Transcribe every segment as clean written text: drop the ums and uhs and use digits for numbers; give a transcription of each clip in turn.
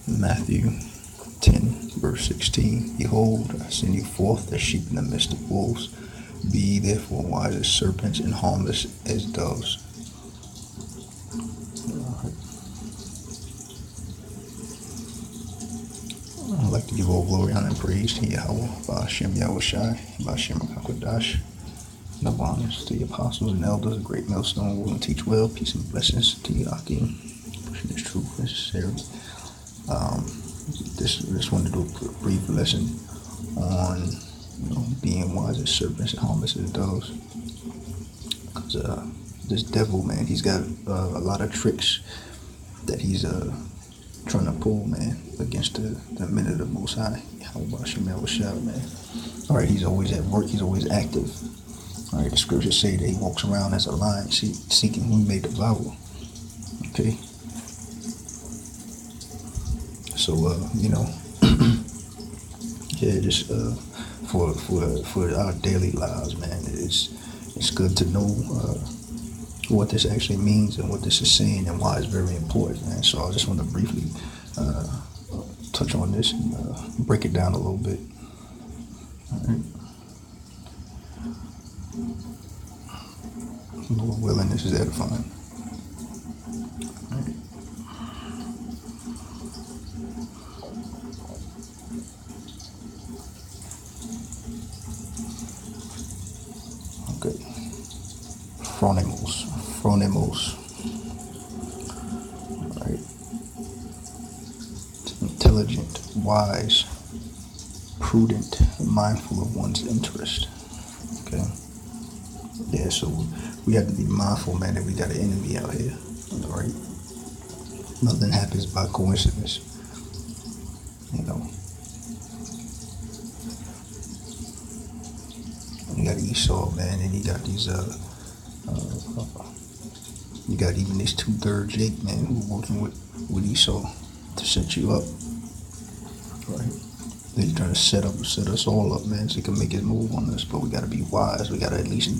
Matthew 10, verse 16. Behold, I send you forth as sheep in the midst of wolves. Be ye therefore wise as serpents and harmless as doves. I'd like to give all glory, honor, and praise to Yahweh, Ba'ashem Yahushai, Ba'ashem HaKadosh. No honors to the apostles and elders, a great millstone, will and teach well. Peace and blessings to you, Akim. Pushing this truth necessary. Just wanted to do a brief lesson on being wise as serpents and harmless as doves. Because this devil, man, he's got a lot of tricks that he's trying to pull, man, against the men of the Most High. How about Shemel Shah, man? All right, he's always at work. He's always active. All right, the scriptures say that he walks around as a lion, seeking whom he may devour. Okay. So, yeah, just for our daily lives, man, it's good to know what this actually means and what this is saying and why it's very important, man. So I just want to briefly touch on this and break it down a little bit. All right. Lord willing, this is edifying. All right. Okay. Phronimos. All right. Intelligent, wise, prudent, mindful of one's interest. Okay. Yeah, so we have to be mindful, man, that we got an enemy out here. All right. Nothing happens by coincidence. You got Esau, man, and you got these you got even this 2/3 Jake, man, who's working with Esau to set you up. Right. They're trying to set us all up, man, so he can make his move on us. But we gotta be wise. We gotta at least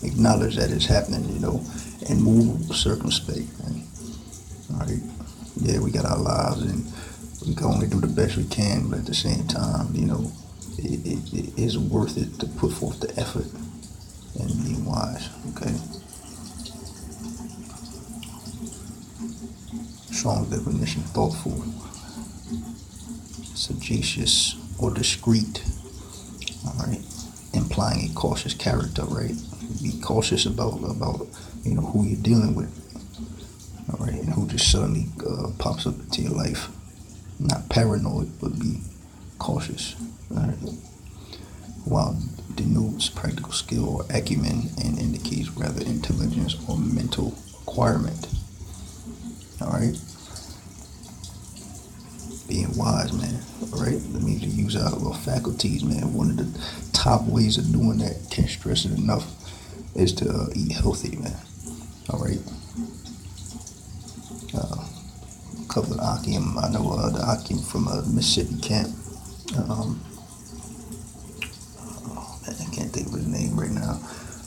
acknowledge that it's happening, and move circumspect, man. All right. Yeah, we got our lives, and we can only do the best we can. But at the same time, it is worth it to put forth the effort and being wise. Okay. Strong definition: thoughtful, sagacious, or discreet. All right, implying a cautious character. Right, be cautious about who you're dealing with. All right, and who just suddenly pops up into your life. Not paranoid, but be cautious. All right. While denotes practical skill or acumen and indicates rather intelligence or mental acquirement. All right. Being wise, man. All right. That means to use our little faculties, man. One of the top ways of doing that, can't stress it enough, is to eat healthy, man. All right. A couple of Akim. I know the Akim from Mississippi camp. I can't think of his name right now.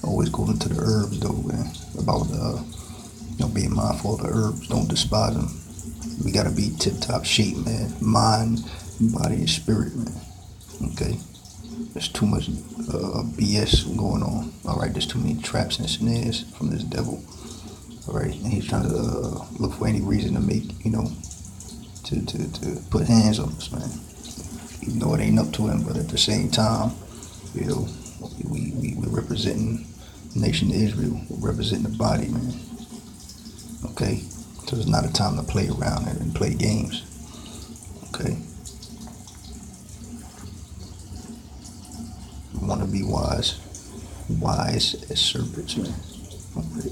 Always go into the herbs though, man. About being mindful of the herbs. Don't despise them. We gotta be tip-top shape, man. Mind, body, and spirit, man. Okay. There's too much BS going on. All right. There's too many traps and snares from this devil. All right. And he's trying to look for any reason to make to put hands on us, man. Even though it ain't up to him, but at the same time, we're representing the nation of Israel. We're representing the body, man. Okay? So it's not a time to play around and play games. Okay? We want to be wise. Wise as serpents, man. Okay?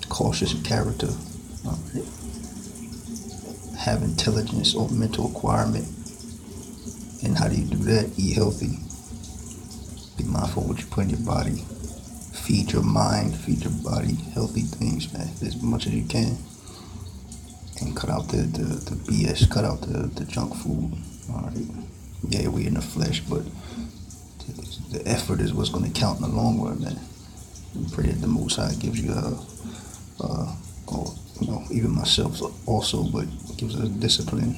Cautious in character. Okay? Have intelligence or mental acquirement. And how do you do that? Eat healthy. Be mindful of what you put in your body. Feed your mind, feed your body healthy things, man, as much as you can. And cut out the BS, cut out the junk food. All right. Yeah, we in the flesh, but the effort is what's going to count in the long run, man. We pray that the Most High gives you even myself also, but gives us discipline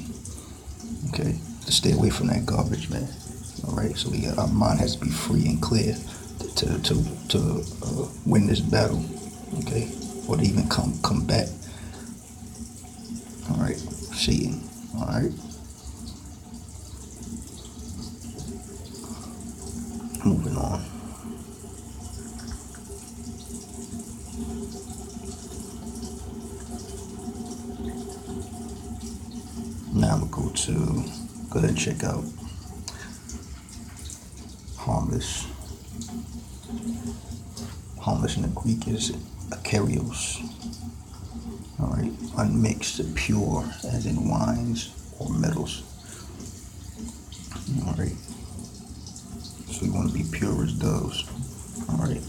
Okay, to stay away from that garbage, man. All right, so our mind has to be free and clear to win this battle. Okay, or to even come back. All right, Satan. All right, moving on. Now I'm gonna go ahead and check out Harmless. Harmless in the Greek is akarios. All right, unmixed, pure, as in wines or metals. All right, so we want to be pure as doves. All right,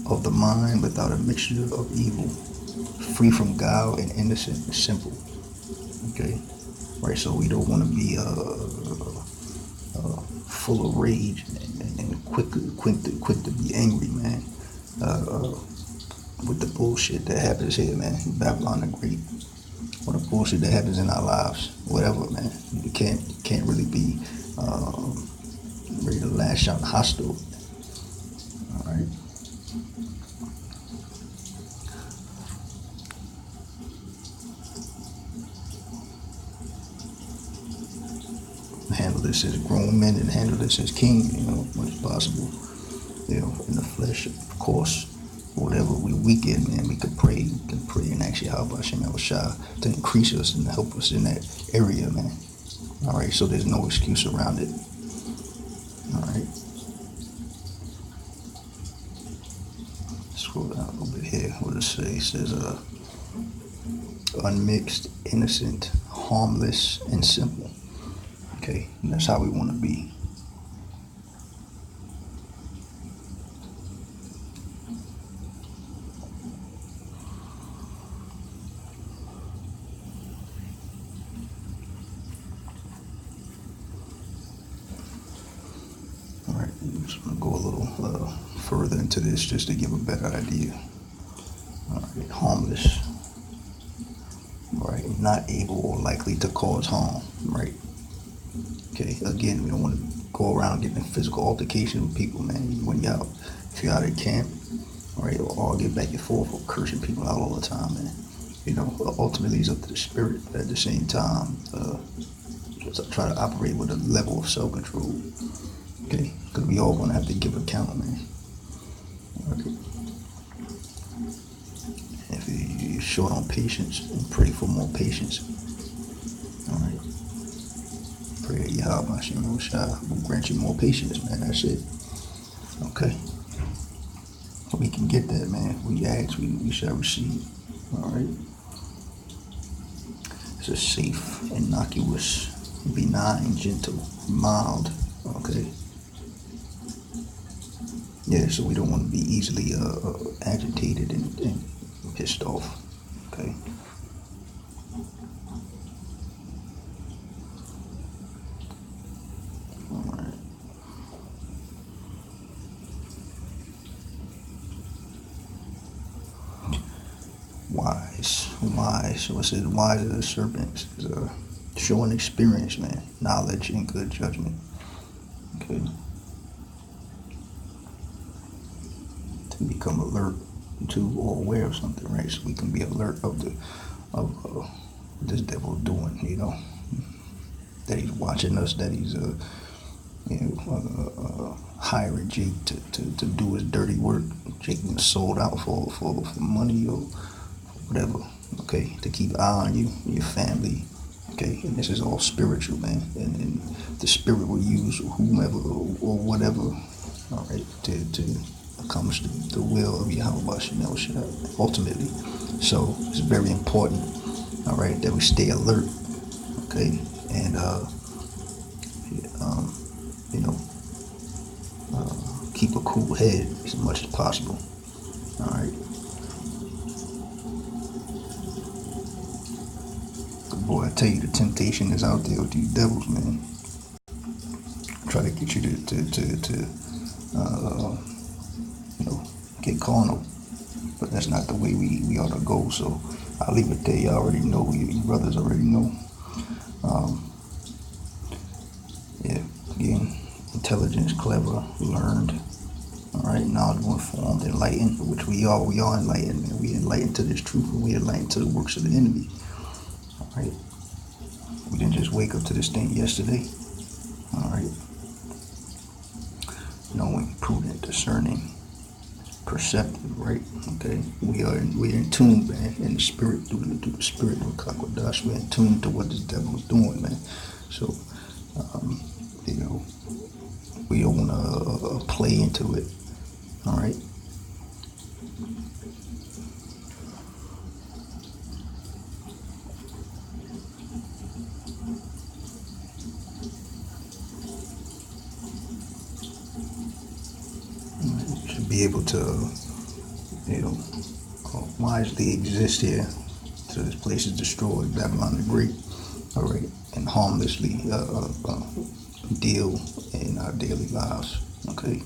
of the mind without a mixture of evil, free from guile and innocent and simple. Okay, right. So we don't want to be full of rage and quick to be angry, man. With the bullshit that happens here, man. Babylon the Great. Or the bullshit that happens in our lives, whatever, man. You can't really be ready to lash out hostile. All right. Handle this as grown men and handle this as kings, as much as possible. In the flesh, of course. Whatever we weak in, man, we can pray. We can pray and ask Yahweh to increase us and help us in that area, man. All right, so there's no excuse around it. All right. Scroll down a little bit here. What does it say? It says, unmixed, innocent, harmless, and simple. Okay, and that's how we want to be. All right, I'm just going to go a little further into this just to give a better idea. All right, harmless. All right, not able or likely to cause harm. Right. Okay, again, we don't want to go around getting in physical altercation with people, man. If you're out at camp, all right, or argue back and forth or cursing people out all the time, man. Ultimately it's up to the spirit, but at the same time, just try to operate with a level of self-control, okay? Because we all gonna have to give account, man. Okay. If you're short on patience, pray for more patience. All right. Pray that Yahweh will grant you more patience, man. That's it. Okay. We can get that, man. We ask, we shall receive. All right. It's a safe, innocuous, benign, gentle, mild. Okay. Yeah, so we don't want to be easily agitated and pissed off. Okay. Wise. So it says wise as the serpents. Showing experience, man. Knowledge and good judgment. Okay. To become alert to or aware of something, right? So we can be alert of this devil doing, that he's watching us, that he's hiring Jake to do his dirty work. Jake been sold out for money or whatever, okay, to keep an eye on you, your family, okay, and this is all spiritual, man, and the spirit will use whomever or whatever, all right, to accomplish the will of Yahweh ultimately. So it's very important, all right, that we stay alert, okay, and keep a cool head as much as possible, all right. Boy, I tell you, the temptation is out there with these devils, man. Try to get you to get carnal, but that's not the way we ought to go. So I'll leave it there. You already know. You brothers already know. Um, yeah, again, intelligence, clever, learned, all right, knowledgeable, informed, enlightened, which we are. We are enlightened, man. We enlightened to this truth, and we enlightened to the works of the enemy. All right, we didn't just wake up to this thing yesterday. All right, knowing, prudent, discerning, perceptive, right? Okay, we're in tune, man, in the spirit, through the spirit of Kakwadash. We're in tune to what this devil is doing, man. So, um, you know, we don't want to play into it. All right. You should be able to, you know, wisely exist here. So this place is destroyed, Babylon the Great. All right, and harmlessly deal in our daily lives. Okay,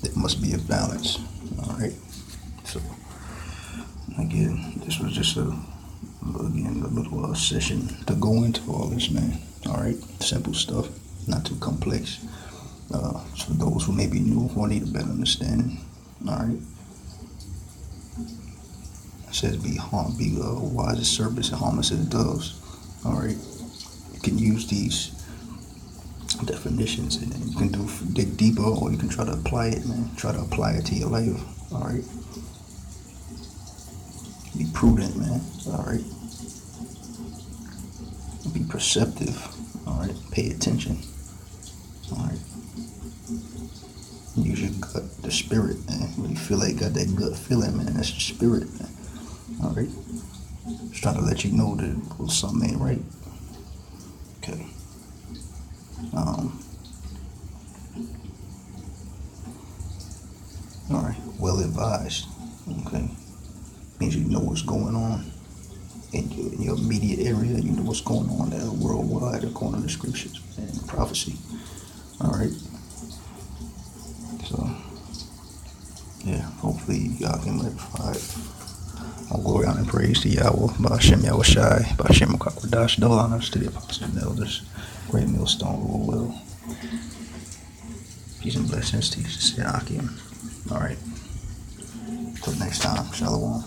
there must be a balance. All right. So again, this was just a little session to go into all this, man. All right, simple stuff, not too complex. For those who may be new or need a better understanding. All right. It says be wise as serpents and harmless as doves. All right. You can use these definitions and you can dig deeper, or you can try to apply it, man. Try to apply it to your life. All right. Be prudent, man. All right. Be perceptive. All right. Pay attention. All right. Use your gut, the spirit, man. When you feel like you got that gut feeling, man, that's your spirit, man. All right. Just trying to let you know that something ain't right. Okay. All right. Well advised. Okay. Means you know what's going on in your immediate area. You know what's going on worldwide according to the scriptures and prophecy. All right. So, yeah, hopefully y'all can live it. All glory, honor, and praise to Yahweh, Ba'ashem Yahweh Shai, Ba'ashem Kakwadash, double honors to the apostles and elders, great millstone, rule well. Peace and blessings to you, Sister Akim. All right. Till next time, Shalom.